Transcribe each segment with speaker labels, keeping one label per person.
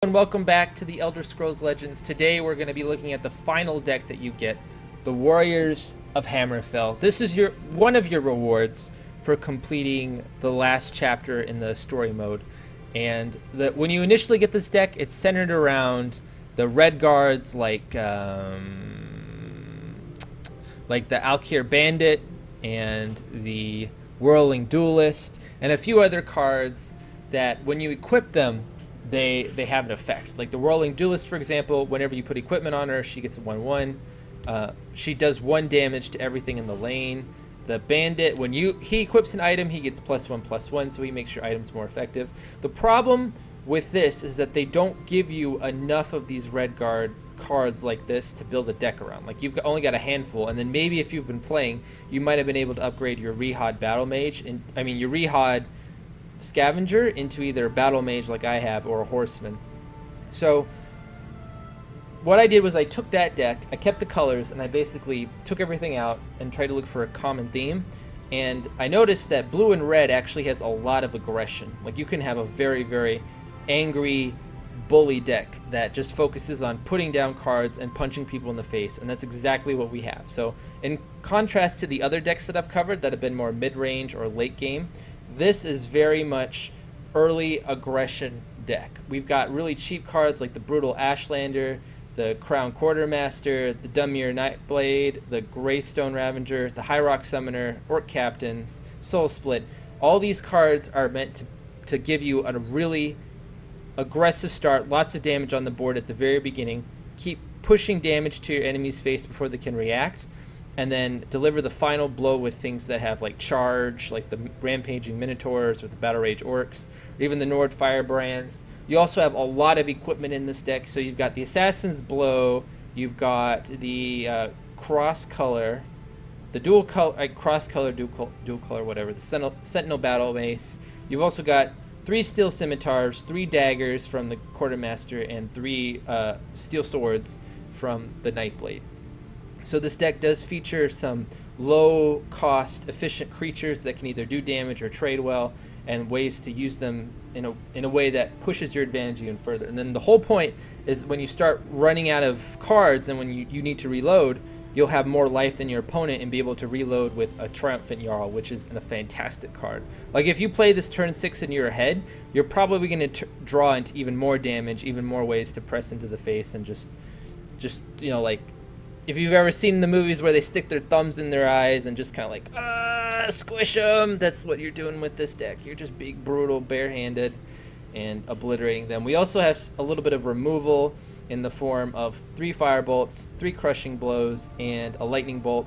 Speaker 1: And welcome back to the Elder Scrolls Legends. Today we're going to be looking at the final deck that you get, the Warriors of Hammerfell. This is one of your rewards for completing the last chapter in the story mode. And when you initially get this deck, it's centered around the red guards like the Alkir Bandit and the Whirling Duelist, and a few other cards that when you equip them, they have an effect. Like the Whirling Duelist, for example, whenever you put equipment on her, she gets a 1/1. She does 1 damage to everything in the lane. The Bandit, when he equips an item, he gets +1/+1, so he makes your items more effective. The problem with this is that they don't give you enough of these red guard cards like this to build a deck around. Like you've only got a handful, and then maybe if you've been playing, you might have been able to upgrade your Rehod Battle Mage, your Rehod Scavenger into either a Battle Mage like I have or a Horseman. So what I did was I took that deck, I kept the colors, and I basically took everything out and tried to look for a common theme. And I noticed that blue and red actually has a lot of aggression. Like you can have a very, very angry bully deck that just focuses on putting down cards and punching people in the face, and that's exactly what we have. So in contrast to the other decks that I've covered that have been more mid-range or late game, this is very much early aggression deck. We've got really cheap cards like the Brutal Ashlander, the Crown Quartermaster, the Dumir Nightblade, the Greystone Ravager, the High Rock Summoner, Orc Captains, Soul Split. All these cards are meant to give you a really aggressive start, lots of damage on the board at the very beginning, keep pushing damage to your enemy's face before they can react, and then deliver the final blow with things that have like charge, like the Rampaging Minotaurs or the Battle Rage Orcs, or even the Nord Firebrands. You also have a lot of equipment in this deck, so you've got the Assassin's Blow, you've got the cross color, the dual color, dual color, whatever, the Sentinel Battle Mace. You've also got 3 Steel Scimitars, 3 Daggers from the Quartermaster, and 3 Steel Swords from the Nightblade. So this deck does feature some low-cost, efficient creatures that can either do damage or trade well, and ways to use them in a way that pushes your advantage even further. And then the whole point is when you start running out of cards and when you need to reload, you'll have more life than your opponent and be able to reload with a Triumphant Jarl, which is a fantastic card. Like if you play this turn 6 and you're ahead, you're probably going to draw into even more damage, even more ways to press into the face, and just like if you've ever seen the movies where they stick their thumbs in their eyes and just kind of like, squish them, that's what you're doing with this deck. You're just being brutal, barehanded, and obliterating them. We also have a little bit of removal in the form of 3 Firebolts, 3 Crushing Blows, and a Lightning Bolt,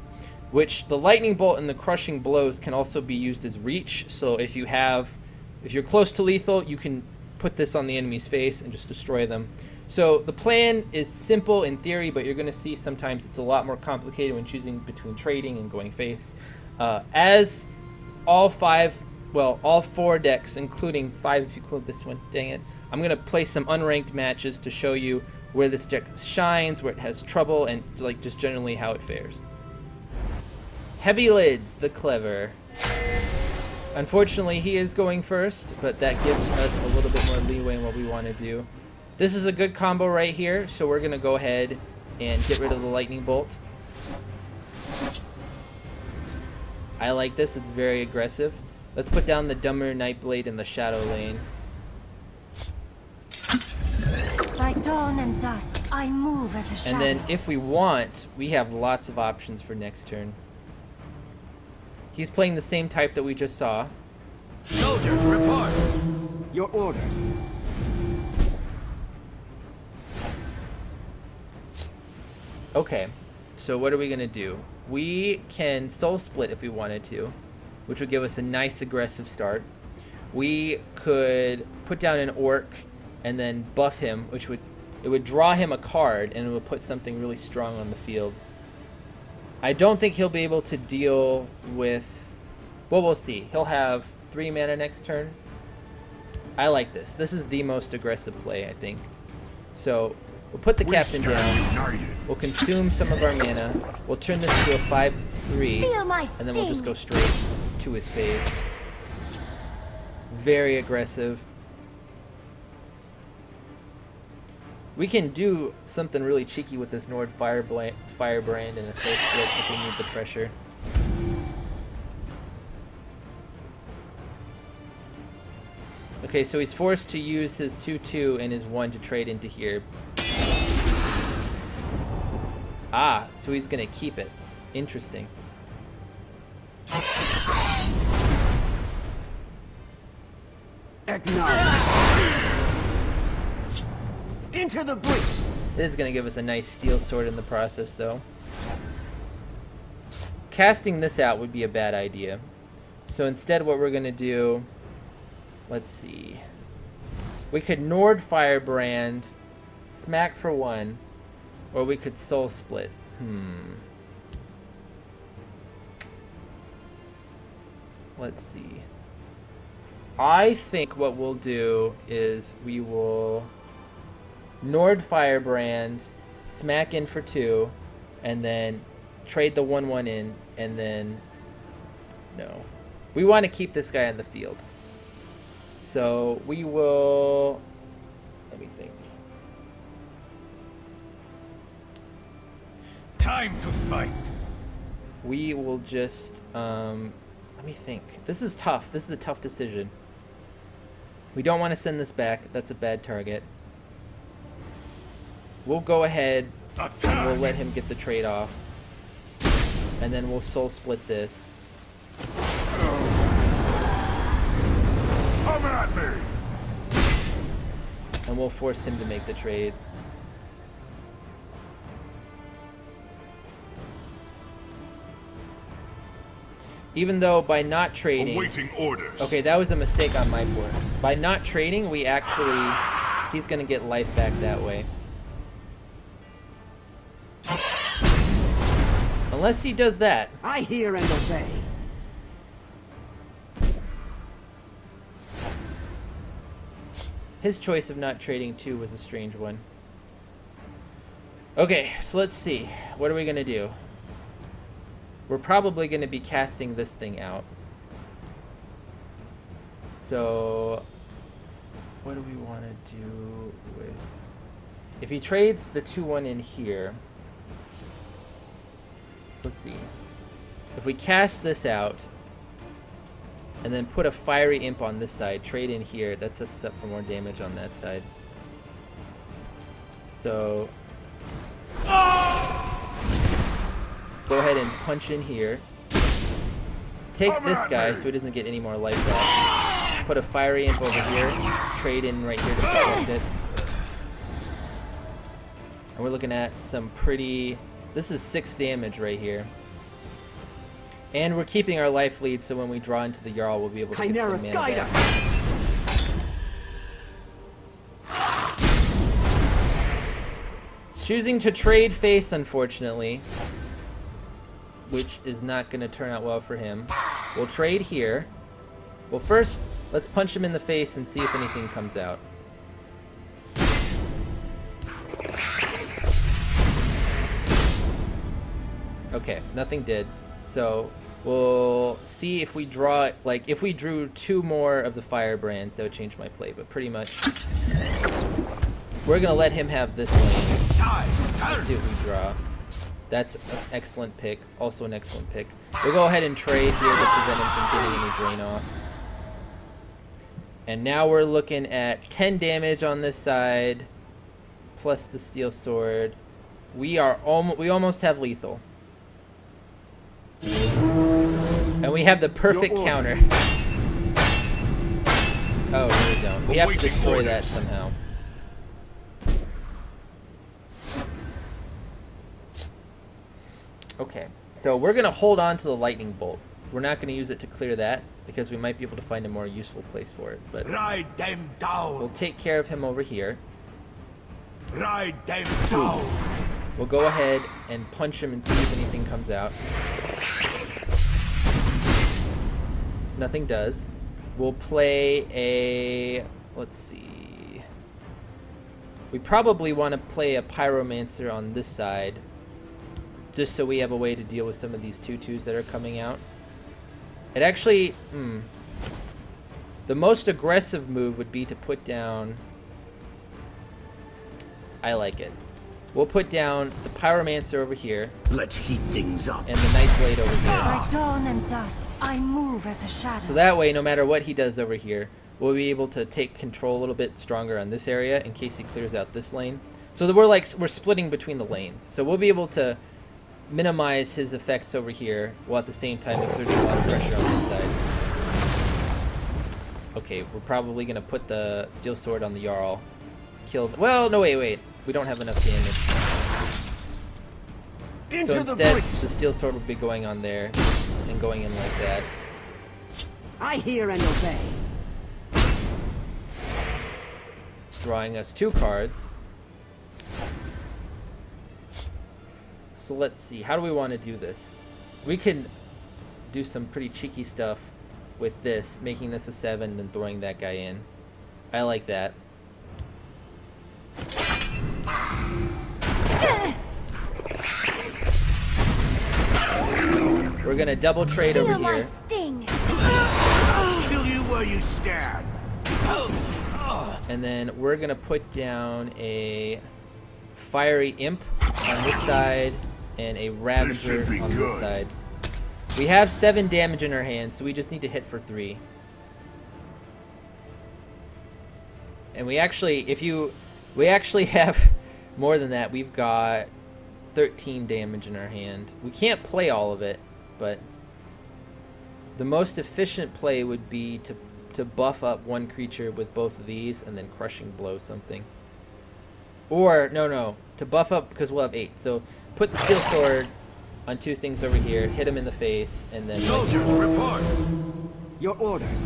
Speaker 1: which the Lightning Bolt and the Crushing Blows can also be used as reach. So if you're close to lethal, you can put this on the enemy's face and just destroy them. So the plan is simple in theory, but you're going to see sometimes it's a lot more complicated when choosing between trading and going face. As all 4 decks, including 5 if you include this one, dang it, I'm going to play some unranked matches to show you where this deck shines, where it has trouble, and like just generally how it fares. Heavy Lids, the Clever. Unfortunately, he is going first, but that gives us a little bit more leeway in what we want to do. This is a good combo right here, so we're going to go ahead and get rid of the Lightning Bolt. I like this, it's very aggressive. Let's put down the Dumber Nightblade in the Shadow lane.
Speaker 2: By dawn and dusk, I move as a shadow.
Speaker 1: And then if we want, we have lots of options for next turn. He's playing the same type that we just saw.
Speaker 3: Soldiers, report! Your orders.
Speaker 1: Okay, so what are we going to do? We can Soul Split if we wanted to, which would give us a nice aggressive start. We could put down an Orc and then buff him, which would draw him a card, and it would put something really strong on the field. I don't think he'll be able to deal with... Well, we'll see. He'll have 3 mana next turn. I like this. This is the most aggressive play, I think. So we'll put the captain down. We'll consume some of our mana. We'll turn this into a 5/3, and then we'll just go straight to his face. Very aggressive. We can do something really cheeky with this Nord Firebrand and a soul split if we need the pressure. Okay, so he's forced to use his 2/2 and his 1 to trade into here. Ah, so he's gonna keep it. Interesting.
Speaker 3: Acknowledge. Into the breach.
Speaker 1: This is gonna give us a nice steel sword in the process, though. Casting this out would be a bad idea. So instead what we're gonna do, let's see. We could Nord Firebrand, smack for 1, or we could soul split. Let's see. I think what we'll do is we will Nord Firebrand, smack in for 2, and then trade the 1/1 in, and then no. We want to keep this guy on the field. So we will, let me think.
Speaker 3: Time to fight.
Speaker 1: We will just, let me think. This is tough. This is a tough decision. We don't want to send this back. That's a bad target. We'll go ahead and we'll let him get the trade off. And then we'll soul split this.
Speaker 3: Come at me.
Speaker 1: And we'll force him to make the trades. Even though by not trading...
Speaker 3: Awaiting orders.
Speaker 1: Okay, that was a mistake on my part. By not trading, we actually... He's going to get life back that way. Unless he does that.
Speaker 3: I hear and obey.
Speaker 1: His choice of not trading 2 was a strange one. Okay, so let's see. What are we going to do? We're probably going to be casting this thing out. So, what do we want to do with... If he trades the 2/1 in here... Let's see. If we cast this out, and then put a fiery imp on this side, trade in here, that sets us up for more damage on that side. So... Go ahead and punch in here. Take this guy so he doesn't get any more life back. Put a fiery imp over here. Trade in right here to protect it. And we're looking at some pretty... This is 6 damage right here. And we're keeping our life lead, so when we draw into the Jarl, we'll be able to get some mana back. Choosing to trade face, unfortunately. Which is not going to turn out well for him. We'll trade here. Well, first, let's punch him in the face and see if anything comes out. Okay, nothing did. So, we'll see if we draw, like, if we drew 2 more of the firebrands, that would change my play, but pretty much, we're going to let him have this lane. Let's see what we draw. That's an excellent pick, also an excellent pick. We'll go ahead and trade here to prevent him from getting any drain off. And now we're looking at 10 damage on this side, plus the steel sword. We almost have lethal. And we have the perfect counter. Oh, no, we don't. We have to destroy that somehow. Okay, so we're going to hold on to the lightning bolt. We're not going to use it to clear that, because we might be able to find a more useful place for it. But
Speaker 3: ride them down.
Speaker 1: We'll take care of him over here.
Speaker 3: Ride them down.
Speaker 1: We'll go ahead and punch him and see if anything comes out. Nothing does. We'll play a... Let's see. We probably want to play a pyromancer on this side, just so we have a way to deal with some of these 2/2s that are coming out. It actually... The most aggressive move would be to put down... I like it. We'll put down the Pyromancer over here
Speaker 3: Let's heat things up.
Speaker 1: and the Nightblade over here.
Speaker 2: By dawn and dusk, I move as a shadow.
Speaker 1: So that way, no matter what he does over here, we'll be able to take control a little bit stronger on this area in case he clears out this lane. So that we're splitting between the lanes. So we'll be able to minimize his effects over here while at the same time exerting a lot of pressure on this side. Okay, we're probably gonna put the Steel Sword on the Jarl. Well, no, wait. We don't have enough damage. So instead, the Steel Sword will be going on there and going in like that.
Speaker 3: I hear and obey.
Speaker 1: Drawing us 2 cards. So let's see, how do we want to do this? We can do some pretty cheeky stuff with this, making this a 7 and then throwing that guy in. I like that. We're gonna double trade over
Speaker 2: Feel my
Speaker 1: here.
Speaker 2: sting.
Speaker 3: Kill you where you stand.
Speaker 1: And then we're gonna put down a Fiery Imp on this side and a Ravager
Speaker 3: be
Speaker 1: on this
Speaker 3: good.
Speaker 1: side. We have 7 damage in our hand, so we just need to hit for 3. And we actually have more than that. We've got 13 damage in our hand. We can't play all of it, but the most efficient play would be to buff up one creature with both of these and then Crushing Blow something. Or, no, to buff up because we'll have 8. So put the Steel Sword on 2 things over here, hit him in the face, and then...
Speaker 3: Soldiers, report.
Speaker 4: Your orders.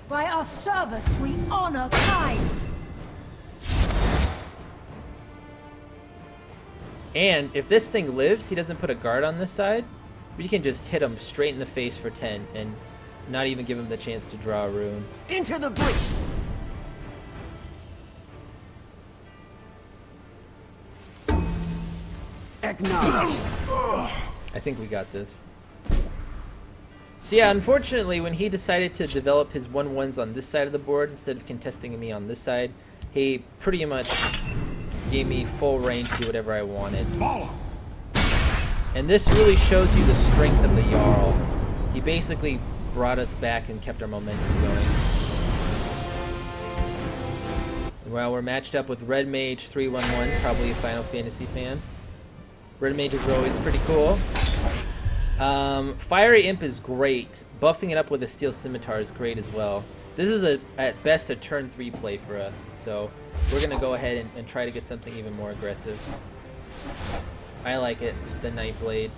Speaker 2: By our service, we honor kind.
Speaker 1: And if this thing lives, he doesn't put a guard on this side, we can just hit him straight in the face for 10 and not even give him the chance to draw a rune.
Speaker 4: Into the breach. Acknowledged.
Speaker 1: I think we got this. So yeah, unfortunately, when he decided to develop his 1/1s on this side of the board instead of contesting me on this side, he pretty much gave me full reign to do whatever I wanted.
Speaker 3: Follow.
Speaker 1: And this really shows you the strength of the Jarl. He basically brought us back and kept our momentum going. Well, we're matched up with Red Mage 311, probably a Final Fantasy fan. Red Mages are always pretty cool. Fiery Imp is great. Buffing it up with a Steel Scimitar is great as well. This is at best a turn 3 play for us, so we're gonna go ahead and try to get something even more aggressive. I like it, the Nightblade.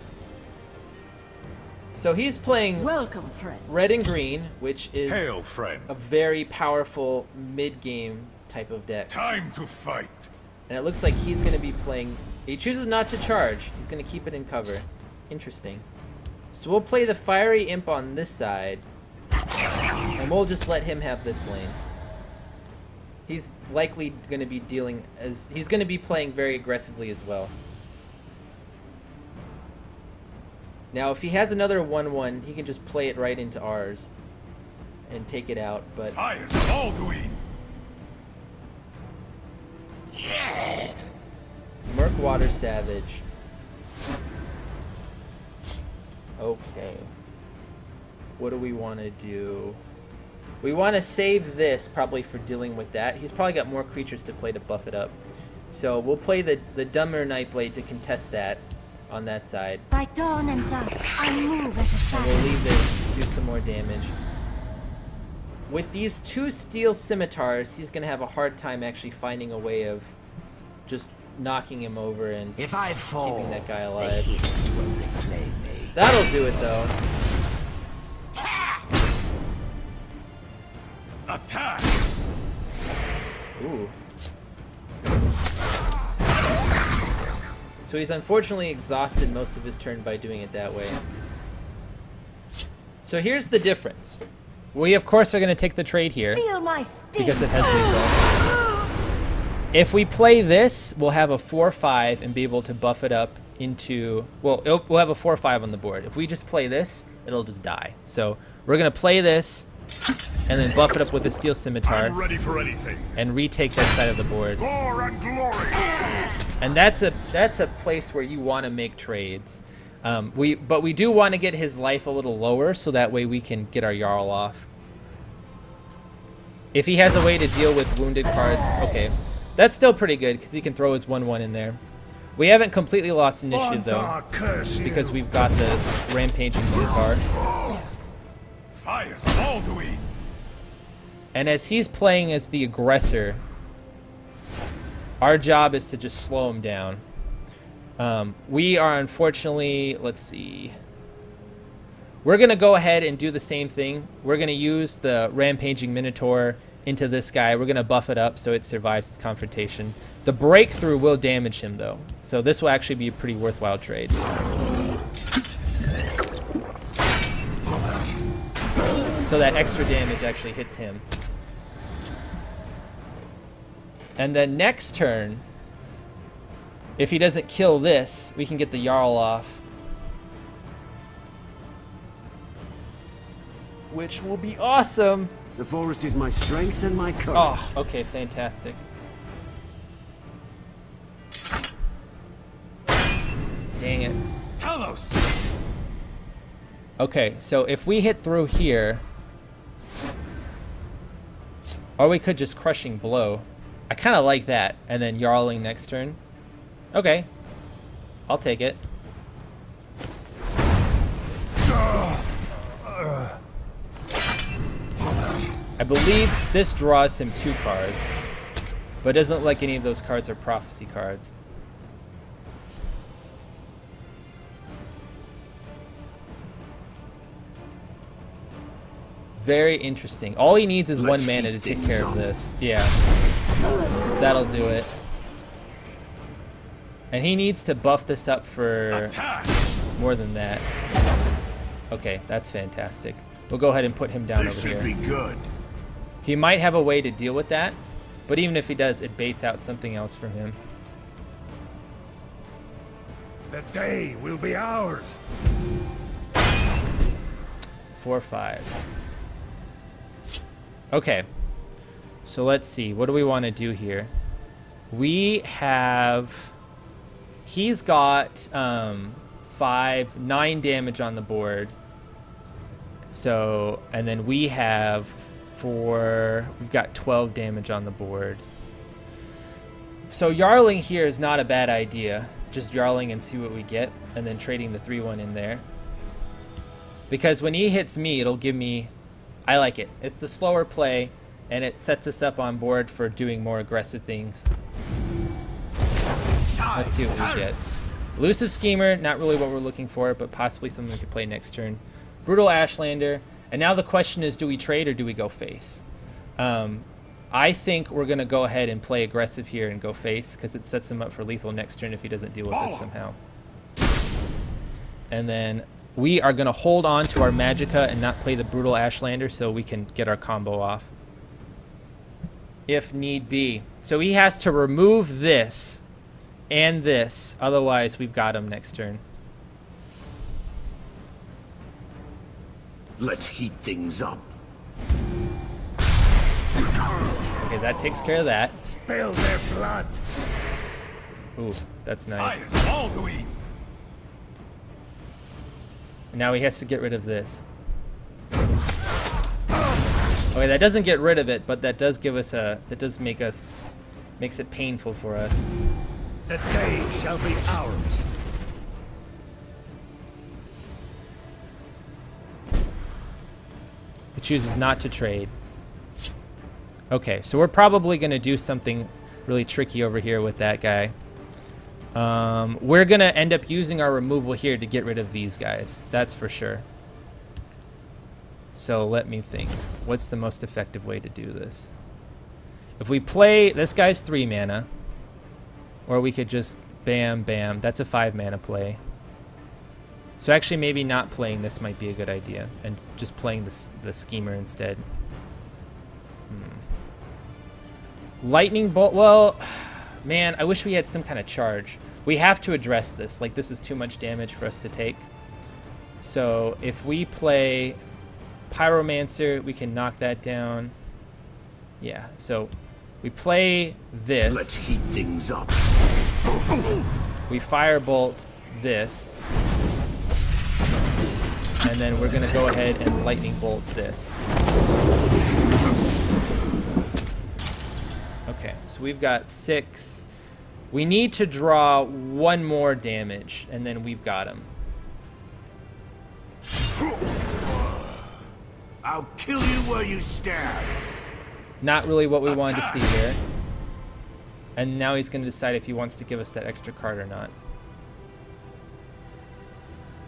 Speaker 1: So he's playing
Speaker 2: Welcome, friend.
Speaker 1: red and green, which is
Speaker 3: Hail, friend.
Speaker 1: a very powerful mid-game type of deck.
Speaker 3: Time to fight.
Speaker 1: And it looks like he's going to be playing... He chooses not to charge. He's going to keep it in cover. Interesting. So we'll play the Fiery Imp on this side, and we'll just let him have this lane. He's likely going to be dealing as... He's going to be playing very aggressively as well. Now, if he has another 1/1, he can just play it right into ours and take it out, but...
Speaker 3: Fires of Alduin.
Speaker 1: Murkwater Savage. Okay. What do we want to do? We want to save this probably for dealing with that. He's probably got more creatures to play to buff it up. So we'll play the Dumber Nightblade to contest that on that side.
Speaker 2: By dawn and dusk, I move as a
Speaker 1: And
Speaker 2: shadow.
Speaker 1: we'll leave this, do some more damage. With these 2 Steel Scimitars, he's going to have a hard time actually finding a way of just knocking him over and
Speaker 4: If I fall,
Speaker 1: keeping that guy
Speaker 4: the
Speaker 1: alive.
Speaker 4: East will reclaim me.
Speaker 1: That'll do it, though.
Speaker 3: Attack.
Speaker 1: Ooh. So he's unfortunately exhausted most of his turn by doing it that way. So here's the difference. We, of course, are going to take the trade here
Speaker 2: Feel my sting.
Speaker 1: because it has resolve. If we play this, we'll have a 4/5 and be able to buff it up into... Well, we'll have a 4/5 on the board. If we just play this, it'll just die. So we're going to play this, and then buff it up with the steel
Speaker 3: I'm
Speaker 1: scimitar,
Speaker 3: ready for anything.
Speaker 1: and retake that side of the board.
Speaker 3: Gore and glory.
Speaker 1: And that's a place where you want to make trades. But we do want to get his life a little lower so that way we can get our Jarl off. If he has a way to deal with wounded cards, okay. That's still pretty good because he can throw his 1/1 in there. We haven't completely lost initiative though, because we've got the rampaging Minotaur.
Speaker 3: Fires Alduin.
Speaker 1: And as he's playing as the aggressor, our job is to just slow him down. We are unfortunately, let's see. We're going to go ahead and do the same thing. We're going to use the rampaging Minotaur into this guy. We're going to buff it up so it survives its confrontation. The breakthrough will damage him though. So this will actually be a pretty worthwhile trade. So that extra damage actually hits him. And then next turn, if he doesn't kill this, we can get the Jarl off. Which will be awesome.
Speaker 4: The forest is my strength and my courage.
Speaker 1: Oh, okay, fantastic. Dang it.
Speaker 3: Talos.
Speaker 1: Okay, so if we hit through here, or we could just crushing blow. I kind of like that, and then Jarling next turn. Okay, I'll take it. I believe this draws him 2 cards, but it doesn't look like any of those cards are prophecy cards. Very interesting. All he needs is 1 mana to take care of this. Yeah, that'll do it. And he needs to buff this up for more than that. Okay, that's fantastic. We'll go ahead and put him down over here.
Speaker 3: This should be good.
Speaker 1: He might have a way to deal with that, but even if he does, it baits out something else from him.
Speaker 3: The day will be ours.
Speaker 1: 4/5. Okay, so let's see. What do we want to do here? We have... He's got 9 damage on the board. So, and then we have 4... We've got 12 damage on the board. So Jarling here is not a bad idea. Just Jarling and see what we get, and then trading the 3/1 in there. Because when he hits me, it'll give me... I like it. It's the slower play, and it sets us up on board for doing more aggressive things. Let's see what we get. Elusive Schemer, not really what we're looking for, but possibly something we could play next turn. Brutal Ashlander. And now the question is, do we trade or do we go face? I think we're going to go ahead and play aggressive here and go face, because it sets him up for lethal next turn if he doesn't deal with this somehow. And then we are going to hold on to our Magicka and not play the Brutal Ashlander so we can get our combo off, if need be. So he has to remove this and this, otherwise we've got him next turn.
Speaker 3: Let's heat things up.
Speaker 1: Okay, that takes care of that.
Speaker 3: Spill their blood.
Speaker 1: Ooh, that's nice.
Speaker 3: Fires Alduin.
Speaker 1: Now he has to get rid of this. Okay, that doesn't get rid of it, but that does give us a... That does make us... Makes it painful for us.
Speaker 3: The day shall be ours.
Speaker 1: It chooses not to trade. Okay, so we're probably going to do something really tricky over here with that guy. We're going to end up using our removal here to get rid of these guys. That's for sure. So let me think. What's the most effective way to do this? If we play... This guy's 3 mana. Or we could just bam, bam. That's a 5 mana play. So actually maybe not playing this might be a good idea. And just playing the Schemer instead. Lightning Bolt... Well... Man, I wish we had some kind of charge. We have to address this. Like, this is too much damage for us to take. So, if we play Pyromancer, we can knock that down. Yeah, so we play this.
Speaker 3: Let's heat things up.
Speaker 1: We firebolt this. And then we're going to go ahead and lightning bolt this. Okay, so we've got 6. We need to draw 1 more damage, and then we've got him.
Speaker 3: I'll kill you where you stand.
Speaker 1: Not really what we wanted to see here. And now he's going to decide if he wants to give us that extra card or not.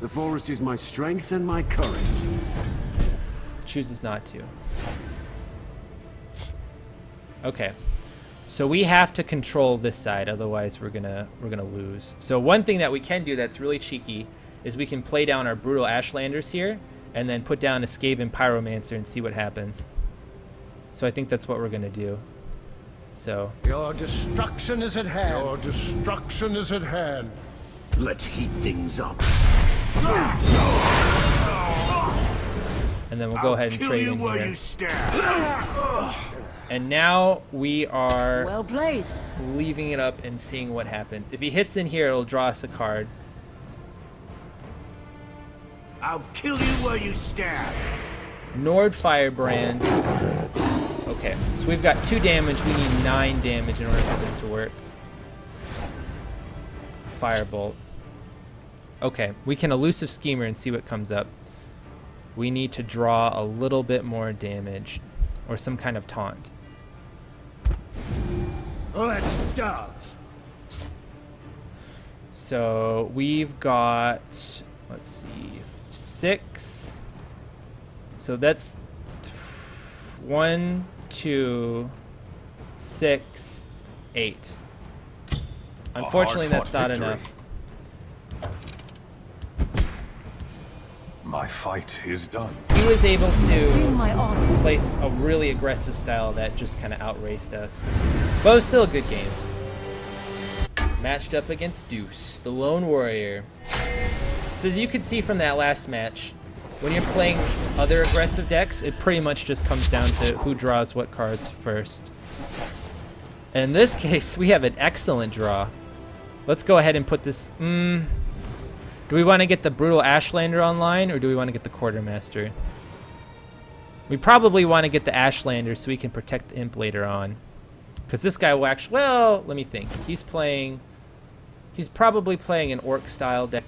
Speaker 4: The forest is my strength and my courage.
Speaker 1: Chooses not to. Okay. So we have to control this side, otherwise we're gonna lose. So one thing that we can do that's really cheeky is we can play down our brutal Ashlanders here and then put down a Skaven Pyromancer and see what happens. So I think that's what we're gonna do. So
Speaker 5: Your destruction is at hand. Your destruction is at hand.
Speaker 3: Let's heat things up.
Speaker 1: and then we'll go ahead and
Speaker 3: Kill
Speaker 1: trade
Speaker 3: you
Speaker 1: in
Speaker 3: where
Speaker 1: here.
Speaker 3: you stand.
Speaker 1: And now we are
Speaker 2: Well played.
Speaker 1: leaving it up and seeing what happens. If he hits in here, it'll draw us a card.
Speaker 3: I'll kill you where you stand.
Speaker 1: Nord Firebrand. Okay, so we've got 2 damage. We need 9 damage in order for this to work. Firebolt. Okay, we can Elusive Schemer and see what comes up. We need to draw a little bit more damage. Or some kind of taunt.
Speaker 3: Let's dance.
Speaker 1: So we've got, let's see, 6. So that's 1, 2, 6, 8. Unfortunately, that's not enough.
Speaker 6: My fight is done.
Speaker 1: He was able
Speaker 2: Bring
Speaker 1: to
Speaker 2: my honor.
Speaker 1: place a really aggressive style that just kind of outraced us. But it was still a good game. Matched up against Deuce, the Lone Warrior. So as you can see from that last match, when you're playing other aggressive decks, it pretty much just comes down to who draws what cards first. In this case, we have an excellent draw. Let's go ahead and put this... Do we want to get the Brutal Ashlander online, or do we want to get the Quartermaster? We probably want to get the Ashlander so we can protect the Imp later on. Because this guy will actually... Well, let me think. He's probably playing an Orc-style deck.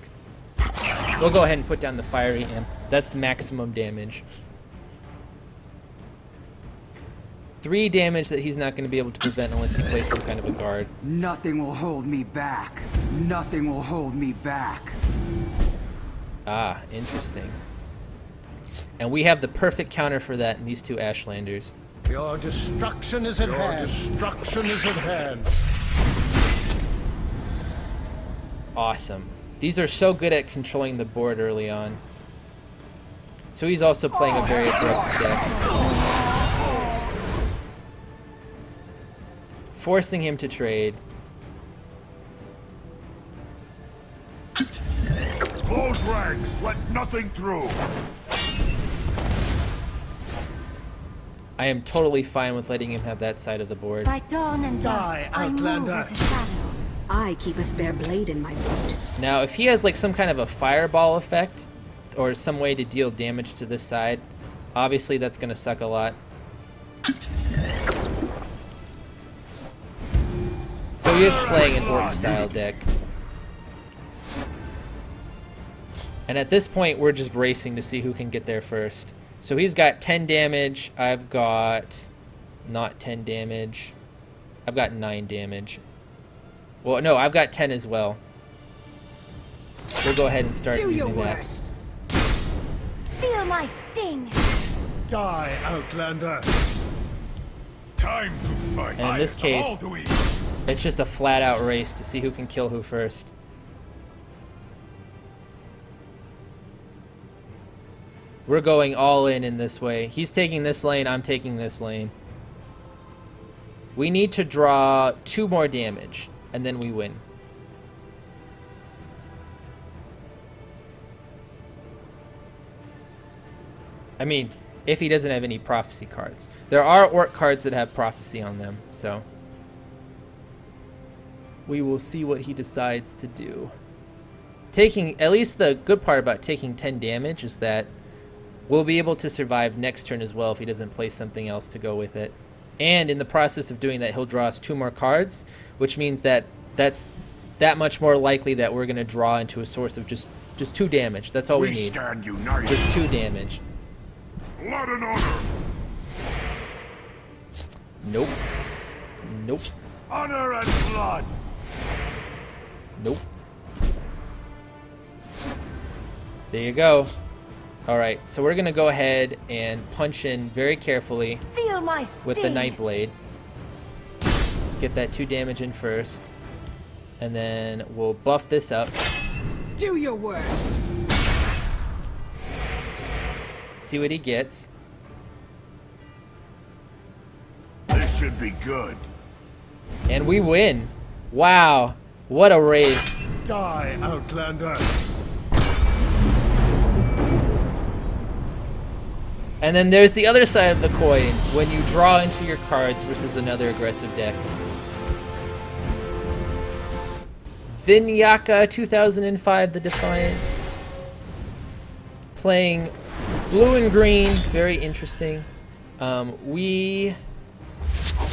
Speaker 1: We'll go ahead and put down the Fiery Imp. That's maximum damage. 3 damage that he's not going to be able to prevent unless he plays some kind of a guard.
Speaker 7: Nothing will hold me back. Nothing will hold me back.
Speaker 1: Ah, interesting. And we have the perfect counter for that in these 2 Ashlanders.
Speaker 5: Your destruction is at hand. Your destruction is at hand.
Speaker 1: Awesome. These are so good at controlling the board early on. So he's also playing a very aggressive deck. Forcing him to trade.
Speaker 3: Close ranks. Let nothing through.
Speaker 1: I am totally fine with letting him have that side of the board.
Speaker 2: By dawn and
Speaker 5: Die,
Speaker 2: dusk, I move
Speaker 5: Outlander.
Speaker 2: as a shadow.
Speaker 8: I keep a spare blade in my boot.
Speaker 1: Now, if he has like some kind of a fireball effect or some way to deal damage to this side, obviously that's going to suck a lot. So he is playing an Orc-style deck. And at this point, we're just racing to see who can get there first. So he's got 10 damage. I've got not 10 damage. I've got 9 damage. Well, no, I've got 10 as well. We'll go ahead and start
Speaker 8: Do
Speaker 1: using
Speaker 8: your
Speaker 1: that.
Speaker 8: worst.
Speaker 2: Feel my sting.
Speaker 5: Die, Outlander.
Speaker 3: Time to fight.
Speaker 1: And in this case, it's just a flat-out race to see who can kill who first. We're going all in this way. He's taking this lane, I'm taking this lane. We need to draw 2 more damage, and then we win. I mean, if he doesn't have any prophecy cards. There are orc cards that have prophecy on them, so we will see what he decides to do. Taking, at least the good part about taking 10 damage is that we'll be able to survive next turn as well if he doesn't play something else to go with it. And in the process of doing that, he'll draw us 2 more cards, which means that that's that much more likely that we're going to draw into a source of just 2 damage. That's all we need.
Speaker 3: Stand united.
Speaker 1: Just 2 damage.
Speaker 3: Blood and honor.
Speaker 1: Nope. Nope.
Speaker 3: Honor and blood.
Speaker 1: Nope. There you go. Alright, so we're going to go ahead and punch in very carefully
Speaker 2: Feel my sting.
Speaker 1: with the Nightblade. Get that 2 damage in first. And then we'll buff this up.
Speaker 8: Do your worst.
Speaker 1: See what he gets.
Speaker 3: This should be good.
Speaker 1: And we win. Wow. What a race.
Speaker 5: Die, Outlander.
Speaker 1: And then there's the other side of the coin when you draw into your cards versus another aggressive deck. Vinyaka 2005, the Defiant. Playing blue and green, very interesting. We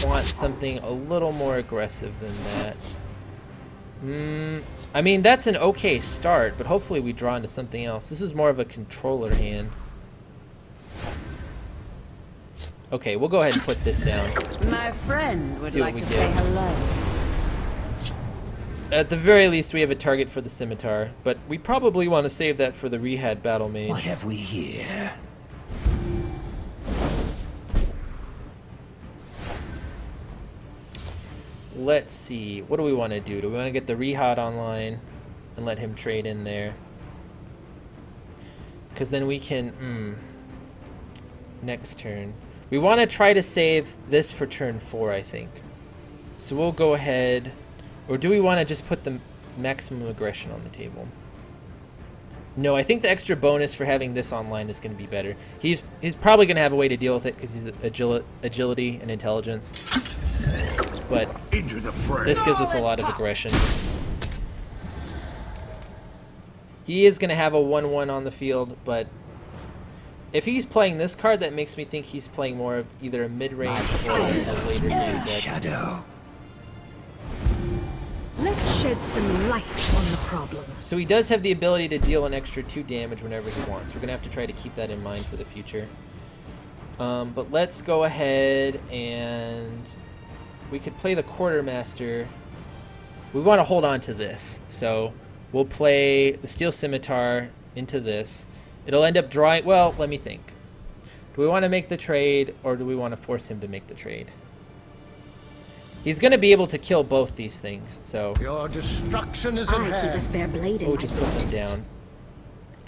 Speaker 1: want something a little more aggressive than that. I mean, that's an okay start, but hopefully we draw into something else. This is more of a controller hand. Okay, we'll go ahead and put this down.
Speaker 6: My friend would
Speaker 1: See what
Speaker 6: like
Speaker 1: we
Speaker 6: to
Speaker 1: get.
Speaker 6: say hello.
Speaker 1: At the very least, we have a target for the scimitar, but we probably want to save that for the Rehab Battle Mage.
Speaker 3: What have we here?
Speaker 1: Let's see. What do we want to do? Do we want to get the Rehad online and let him trade in there? Because then we can... next turn. We want to try to save this for turn 4, I think. So we'll go ahead... Or do we want to just put the maximum aggression on the table? No, I think the extra bonus for having this online is going to be better. He's probably going to have a way to deal with it because he's agility and intelligence. But
Speaker 3: Into the fray.
Speaker 1: this gives us a lot of aggression. He is going to have a 1/1 on the field, but if he's playing this card, that makes me think he's playing more of either a mid-range or a later game deck.
Speaker 3: Shadow.
Speaker 8: Let's shed some light on the problem.
Speaker 1: So he does have the ability to deal an extra 2 damage whenever he wants. We're going to have to try to keep that in mind for the future. But let's go ahead and... We could play the Quartermaster. We want to hold on to this. So we'll play the Steel Scimitar into this. It'll end up drawing... Well, let me think. Do we want to make the trade, or do we want to force him to make the trade? He's going to be able to kill both these things, so...
Speaker 5: Your destruction is at
Speaker 8: I keep a
Speaker 5: hand.
Speaker 8: spare blade in
Speaker 1: We'll
Speaker 8: my
Speaker 1: just put
Speaker 8: boot.
Speaker 1: them down.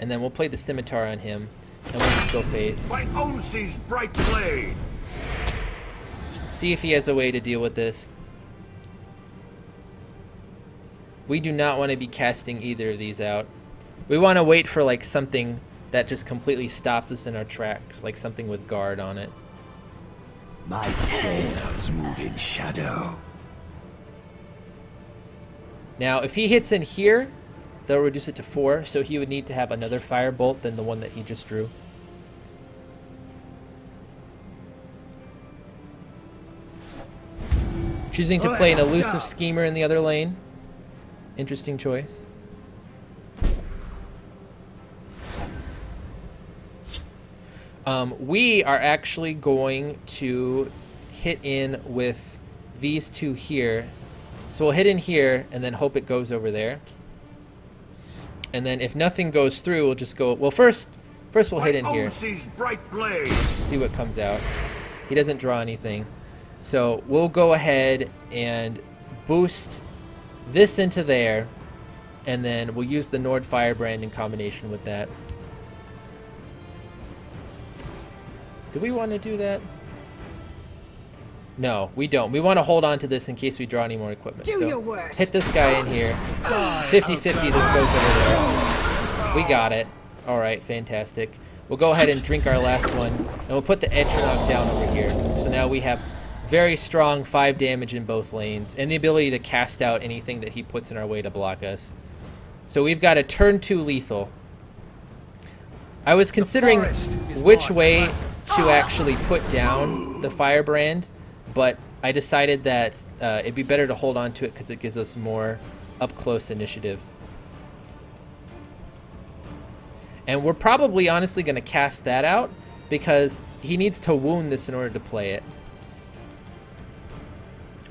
Speaker 1: And then we'll play the Scimitar on him. And we'll just go face.
Speaker 3: My own sees bright blade.
Speaker 1: See if he has a way to deal with this. We do not want to be casting either of these out. We want to wait for like something that just completely stops us in our tracks, like something with guard on it.
Speaker 3: My scales move in shadow.
Speaker 1: Now, if he hits in here, they'll reduce it to 4, so he would need to have another firebolt than the one that he just drew. Choosing to play an elusive schemer in the other lane. Interesting choice. We are actually going to hit in with these 2 here. So we'll hit in here and then hope it goes over there. And then if nothing goes through, we'll just go... Well, first we'll hit in here.
Speaker 3: Sees bright blade.
Speaker 1: See what comes out. He doesn't draw anything. So we'll go ahead and boost this into there. And then we'll use the Nord Firebrand in combination with that. Do we want to do that? No, we don't. We want to hold on to this in case we draw any more equipment.
Speaker 8: Do
Speaker 1: So
Speaker 8: your worst.
Speaker 1: hit this guy in here. 50-50, this goes over there. We got it. All right, fantastic. We'll go ahead and drink our last one, and we'll put the Etronog down over here. So now we have very strong 5 damage in both lanes, and the ability to cast out anything that he puts in our way to block us. So we've got a turn 2 lethal. I was considering which way to actually put down the firebrand, but I decided that it'd be better to hold on to it because it gives us more up-close initiative. And we're probably honestly going to cast that out because he needs to wound this in order to play it.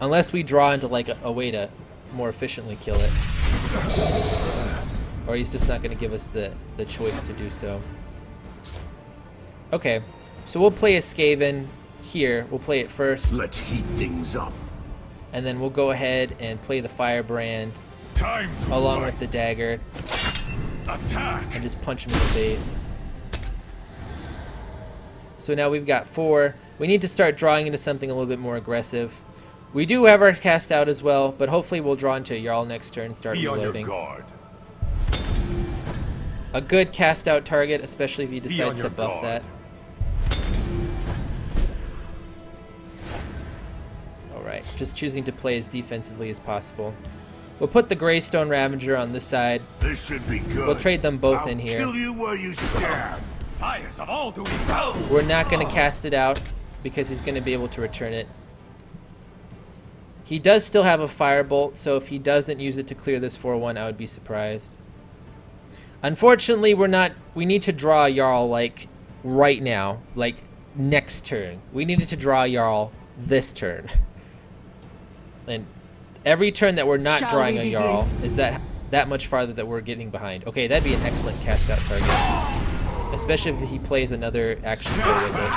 Speaker 1: Unless we draw into like a way to more efficiently kill it. Or he's just not going to give us the choice to do so. Okay, so we'll play a Skaven here. We'll play it first.
Speaker 3: Let's heat things up.
Speaker 1: And then we'll go ahead and play the firebrand
Speaker 3: Time to
Speaker 1: along
Speaker 3: fight.
Speaker 1: with the dagger.
Speaker 3: Attack.
Speaker 1: And just punch him in the face. So now we've got 4. We need to start drawing into something a little bit more aggressive. We do have our cast out as well, but hopefully we'll draw into a Jarl next turn and start
Speaker 3: Be on your
Speaker 1: reloading.
Speaker 3: guard.
Speaker 1: A good cast out target, especially if he decides to
Speaker 3: your
Speaker 1: buff
Speaker 3: guard.
Speaker 1: that. Alright, just choosing to play as defensively as possible. We'll put the Greystone Ravager on this side.
Speaker 3: This should be good.
Speaker 1: We'll trade them both
Speaker 3: I'll
Speaker 1: in here.
Speaker 3: Kill you where you stand. Fires of all do go.
Speaker 1: We're not going to cast it out because he's going to be able to return it. He does still have a Firebolt, so if he doesn't use it to clear this 4-1, I would be surprised. Unfortunately, we need to draw a Jarl like right now, like next turn. We needed to draw a Jarl this turn. And every turn that we're not
Speaker 8: Shall
Speaker 1: drawing
Speaker 8: we
Speaker 1: a
Speaker 8: begin?
Speaker 1: Jarl is that much farther that we're getting behind. Okay, that'd be an excellent cast out target. Especially if he plays another action go with it.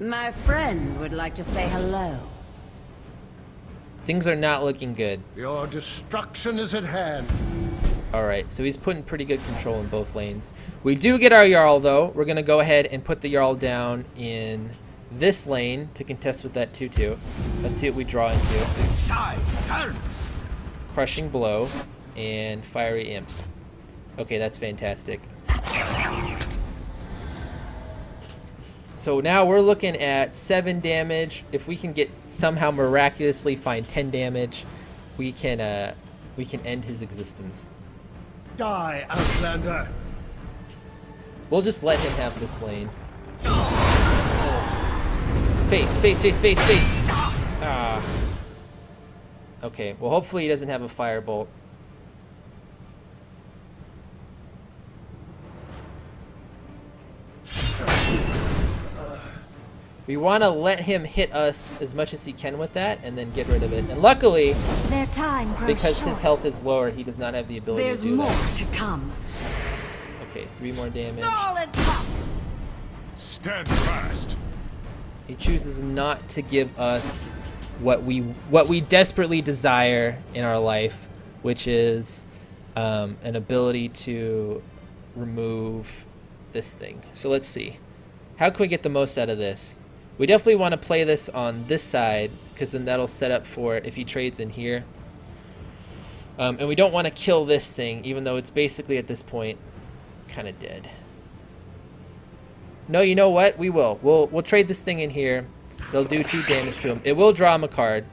Speaker 2: My friend would like to say hello.
Speaker 1: Things are not looking good.
Speaker 5: Your destruction is at hand.
Speaker 1: Alright, so he's putting pretty good control in both lanes. We do get our Jarl, though. We're going to go ahead and put the Jarl down in this lane to contest with that 2-2. Let's see what we draw into.
Speaker 3: Tide turns.
Speaker 1: Crushing Blow and Fiery Imp. Okay, that's fantastic. So now we're looking at 7 damage. If we can get somehow miraculously find 10 damage, we can end his existence.
Speaker 5: Die, Outlander.
Speaker 1: We'll just let him have this lane. Face, face, face, face, face. Ah. Okay, well hopefully he doesn't have a Firebolt. We want to let him hit us as much as he can with that and then get rid of it. And luckily,
Speaker 2: Their time grows
Speaker 1: because
Speaker 2: short.
Speaker 1: his health is lower, he does not have the ability
Speaker 8: There's
Speaker 1: to do
Speaker 8: more
Speaker 1: that.
Speaker 8: to come.
Speaker 1: Okay, 3 more damage.
Speaker 2: All at once.
Speaker 3: Stand fast.
Speaker 1: He chooses not to give us what we desperately desire in our life, which is an ability to remove this thing. So let's see. How can we get the most out of this? We definitely want to play this on this side, because then that'll set up for if he trades in here. And we don't want to kill this thing, even though it's basically at this point kind of dead. No, you know what? We will. We'll trade this thing in here. They'll do 2 damage to him. It will draw him a card.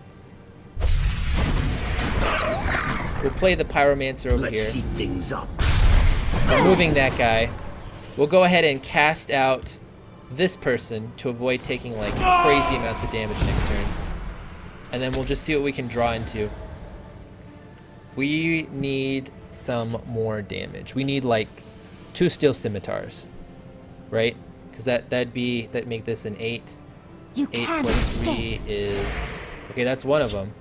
Speaker 1: We'll play the Pyromancer over
Speaker 3: Let's
Speaker 1: here.
Speaker 3: heat things up.
Speaker 1: Removing that guy. We'll go ahead and cast out this person to avoid taking like crazy amounts of damage next turn. And then we'll just see what we can draw into. We need some more damage. We need like 2 Steel Scimitars. Right? Because that'd make this an 8.
Speaker 2: You
Speaker 1: 8
Speaker 2: can't
Speaker 1: plus
Speaker 2: escape.
Speaker 1: 3 is... Okay, that's one of them.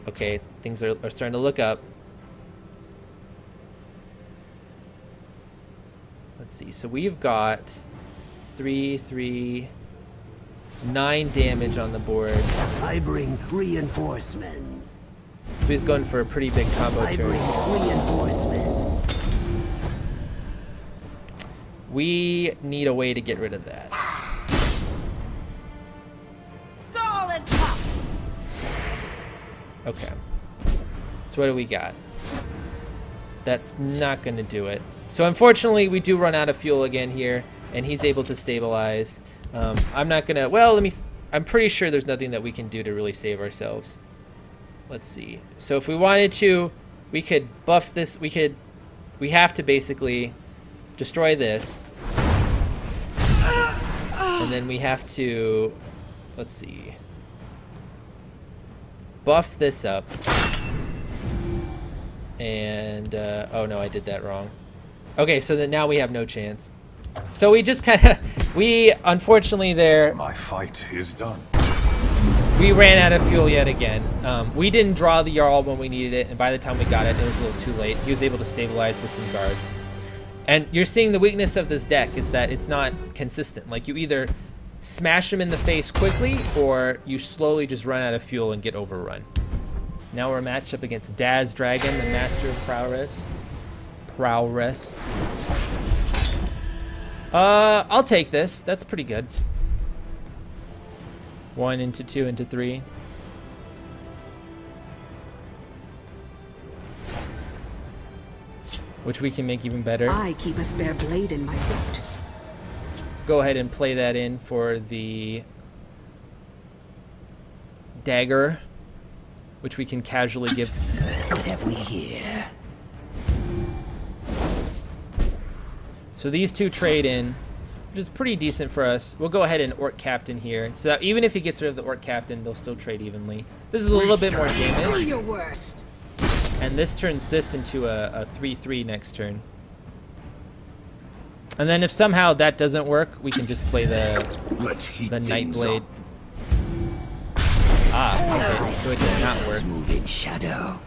Speaker 1: Okay, things are starting to look up. Let's see. So we've got 3, 9 damage on the board.
Speaker 6: I bring reinforcements.
Speaker 1: So he's going for a pretty big combo
Speaker 6: I bring
Speaker 1: turn.
Speaker 6: reinforcements.
Speaker 1: We need a way to get rid of that.
Speaker 2: All at once.
Speaker 1: Okay. So what do we got? That's not going to do it. So unfortunately, we do run out of fuel again here, and he's able to stabilize. I'm not going to... Well, I'm pretty sure there's nothing that we can do to really save ourselves. Let's see. So if we wanted to, we could buff this. We have to basically destroy this. And then we have to... Let's see. Buff this up. And, oh no, I did that wrong. Okay, so then now we have no chance. So we just kind of, unfortunately there,
Speaker 3: My fight is done.
Speaker 1: we ran out of fuel yet again. We didn't draw the Jarl when we needed it, and by the time we got it, it was a little too late. He was able to stabilize with some guards. And you're seeing the weakness of this deck is that it's not consistent. Like, you either smash him in the face quickly, or you slowly just run out of fuel and get overrun. Now we're matched up against Daz Dragon, the Master of Prowess. I'll take this. That's pretty good. 1 into 2 into 3. Which we can make even better.
Speaker 8: I keep a spare blade in my boat.
Speaker 1: Go ahead and play that in for the dagger, which we can casually give.
Speaker 6: What have we here?
Speaker 1: So these two trade in, which is pretty decent for us. We'll go ahead and Orc Captain here, so that even if he gets rid of the Orc Captain, they'll still trade evenly. This is a little bit more
Speaker 8: Do
Speaker 1: damage,
Speaker 8: your worst.
Speaker 1: and this turns this into a 3/3 next turn. And then if somehow that doesn't work, we can just play the Nightblade. Ah, okay, so it does not work.
Speaker 6: Move in shadow.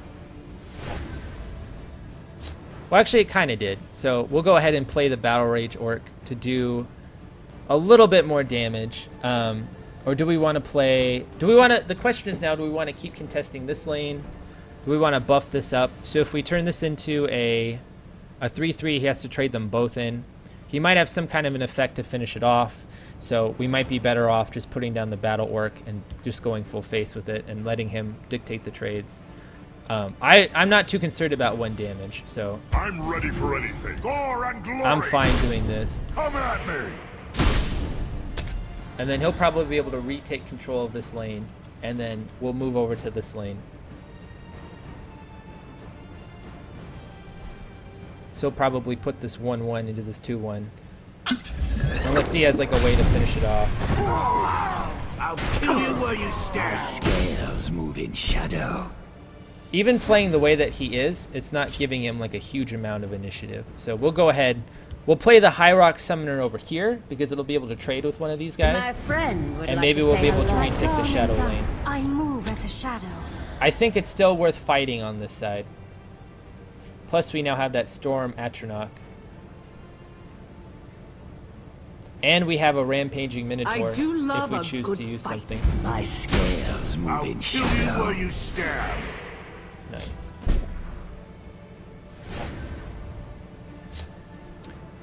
Speaker 1: Well, actually, it kind of did. So we'll go ahead and play the Battle Rage Orc to do a little bit more damage. Or do we want to play... The question is now, do we want to keep contesting this lane? Do we want to buff this up? So if we turn this into a 3/3, he has to trade them both in. He might have some kind of an effect to finish it off. So we might be better off just putting down the Battle Orc and just going full face with it and letting him dictate the trades. I'm not too concerned about 1 damage, so
Speaker 3: I'm ready for anything. Gore and glory.
Speaker 1: I'm fine doing this.
Speaker 3: Come at me.
Speaker 1: And then he'll probably be able to retake control of this lane, and then we'll move over to this lane. So he'll probably put this 1/1 into this 2/1. Unless he has like a way to finish it off.
Speaker 6: I'll kill you where you stand. Scales move in shadow.
Speaker 1: Even playing the way that he is, it's not giving him like a huge amount of initiative. So we'll go ahead. We'll play the High Rock Summoner over here because it'll be able to trade with one of these
Speaker 2: My
Speaker 1: guys.
Speaker 2: friend would
Speaker 1: And
Speaker 2: like
Speaker 1: maybe
Speaker 2: to
Speaker 1: we'll
Speaker 2: say
Speaker 1: be able to
Speaker 2: hello.
Speaker 1: retake the
Speaker 2: Dawn
Speaker 1: shadow
Speaker 2: and dusk,
Speaker 1: lane.
Speaker 2: I move as a shadow.
Speaker 1: I think it's still worth fighting on this side. Plus we now have that Storm Atronach. And we have a Rampaging Minotaur
Speaker 8: I do love
Speaker 1: if we
Speaker 8: a
Speaker 1: choose
Speaker 8: good
Speaker 1: to use
Speaker 8: fight.
Speaker 1: something.
Speaker 6: My scales move
Speaker 3: I'll
Speaker 6: in
Speaker 3: kill you
Speaker 6: shadow.
Speaker 3: where you stand.
Speaker 1: Nice.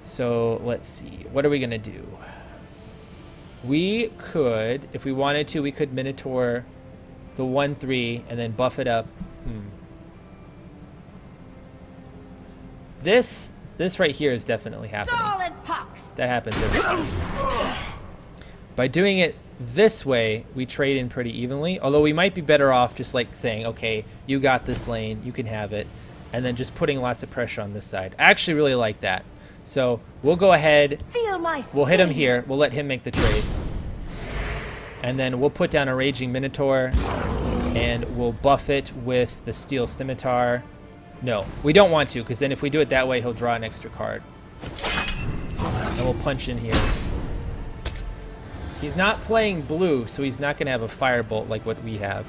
Speaker 1: So let's see. What are we gonna do? We could, if we wanted to, we could Minotaur the 1/3 and then buff it up. This right here is definitely happening. That happens every time. By doing it this way, we trade in pretty evenly. Although we might be better off just like saying, okay, you got this lane, you can have it, and then just putting lots of pressure on this side. I actually really like that. So we'll go ahead,
Speaker 2: Feel my
Speaker 1: we'll hit him
Speaker 2: sting.
Speaker 1: here, we'll let him make the trade. And then we'll put down a Raging Minotaur, and we'll buff it with the Steel Scimitar. No, we don't want to, because then if we do it that way, he'll draw an extra card. And we'll punch in here. He's not playing blue, so he's not going to have a Firebolt like what we have.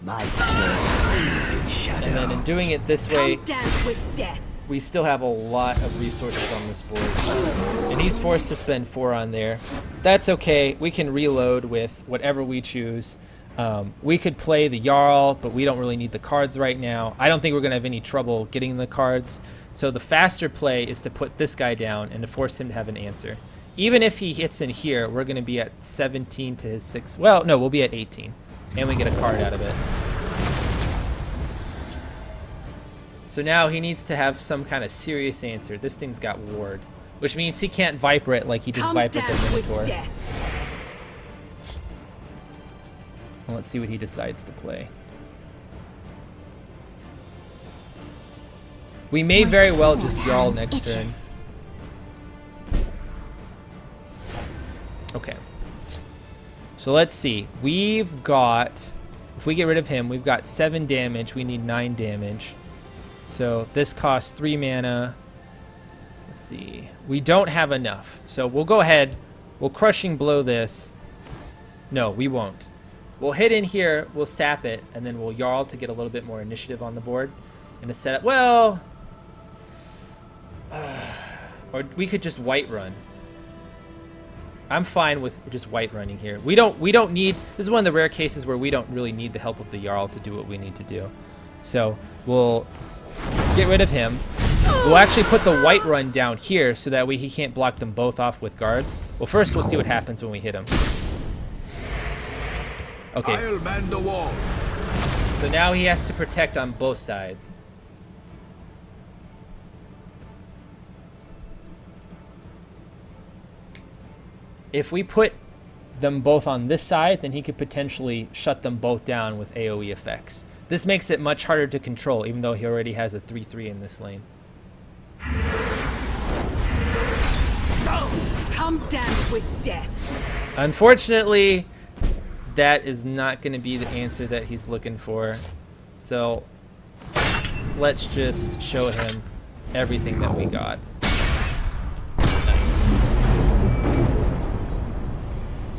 Speaker 6: My scales move in shadow.
Speaker 1: And then in doing it this way,
Speaker 8: Come dance with death.
Speaker 1: we still have a lot of resources on this board. And he's forced to spend 4 on there. That's okay. We can reload with whatever we choose. We could play the Jarl, but we don't really need the cards right now. I don't think we're going to have any trouble getting the cards. So the faster play is to put this guy down and to force him to have an answer. Even if he hits in here, we're going to be at 17 to his 6. Well, no, we'll be at 18. And we get a card out of it. So now he needs to have some kind of serious answer. This thing's got ward, which means he can't Viper it like he just
Speaker 8: Come
Speaker 1: Vipered
Speaker 8: down
Speaker 1: the
Speaker 8: with
Speaker 1: Minotaur.
Speaker 8: death.
Speaker 1: Well, let's see what he decides to play. We may
Speaker 2: My
Speaker 1: very well
Speaker 2: sword
Speaker 1: just Jarl
Speaker 2: hand
Speaker 1: next turn.
Speaker 2: itches.
Speaker 1: Okay. So let's see. We've got, if we get rid of him, we've got 7 damage. We need 9 damage. So this costs 3 mana. Let's see. We don't have enough. So we'll go ahead. We'll Crushing Blow this. No, we won't. We'll hit in here. We'll sap it. And then we'll Jarl to get a little bit more initiative on the board. And to set up, well... or we could just White Run. I'm fine with just White Running here. We don't need, this is one of the rare cases where we don't really need the help of the Jarl to do what we need to do. So we'll get rid of him. We'll actually put the White Run down here so that way he can't block them both off with guards. Well, first we'll see what happens when we hit him. Okay.
Speaker 6: I'll man the wall.
Speaker 1: So now he has to protect on both sides. If we put them both on this side, then he could potentially shut them both down with AoE effects. This makes it much harder to control, even though he already has a 3/3 in this lane.
Speaker 8: Come down with death.
Speaker 1: Unfortunately, that is not going to be the answer that he's looking for. So let's just show him everything that we got. Nice.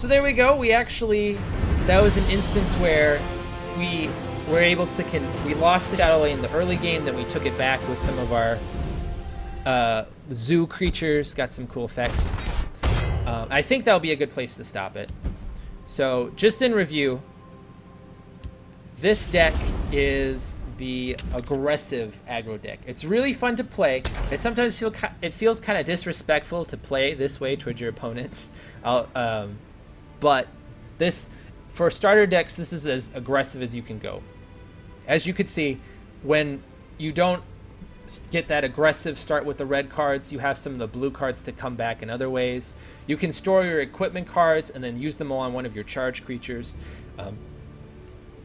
Speaker 1: So there we go. We actually, that was an instance where we were able to, we lost the Shadow Lane in the early game, then we took it back with some of our zoo creatures, got some cool effects. I think that'll be a good place to stop it. So just in review, this deck is the aggressive aggro deck. It's really fun to play. It sometimes feels kind of disrespectful to play this way towards your opponents. But this, for starter decks, this is as aggressive as you can go. As you could see, when you don't get that aggressive start with the red cards, you have some of the blue cards to come back in other ways. You can store your equipment cards and then use them all on one of your charge creatures.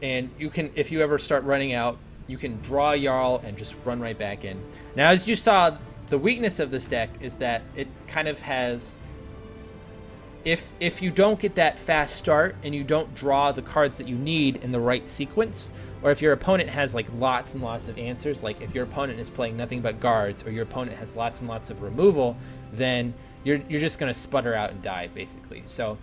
Speaker 1: And you can, if you ever start running out, you can draw a Jarl and just run right back in. Now, as you saw, the weakness of this deck is that it kind of has, if you don't get that fast start and you don't draw the cards that you need in the right sequence, or if your opponent has like lots and lots of answers, like if your opponent is playing nothing but guards, or your opponent has lots and lots of removal, then you're just going to sputter out and die, basically. So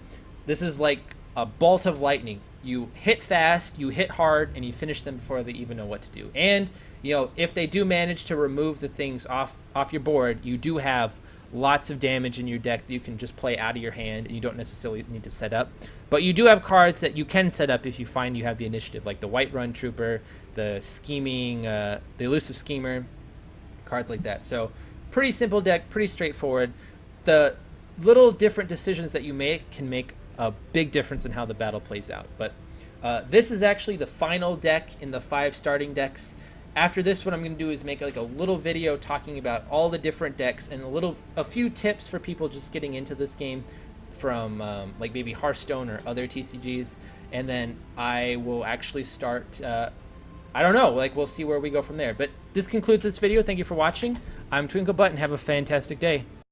Speaker 1: this is like a bolt of lightning. You hit fast, you hit hard, and you finish them before they even know what to do. And, you know, if they do manage to remove the things off your board, you do have lots of damage in your deck that you can just play out of your hand, and you don't necessarily need to set up. But you do have cards that you can set up if you find you have the initiative, like the White Run Trooper, the Scheming, the Elusive Schemer, cards like that. So pretty simple deck, pretty straightforward. The little different decisions that you make can make a big difference in how the battle plays out. But this is actually the final deck in the 5 starting decks. After this, what I'm going to do is make like a little video talking about all the different decks and a few tips for people just getting into this game from like maybe Hearthstone or other TCGs. And then I will actually start, I don't know, like we'll see where we go from there. But this concludes this video. Thank you for watching. I'm Twinklebutt and have a fantastic day.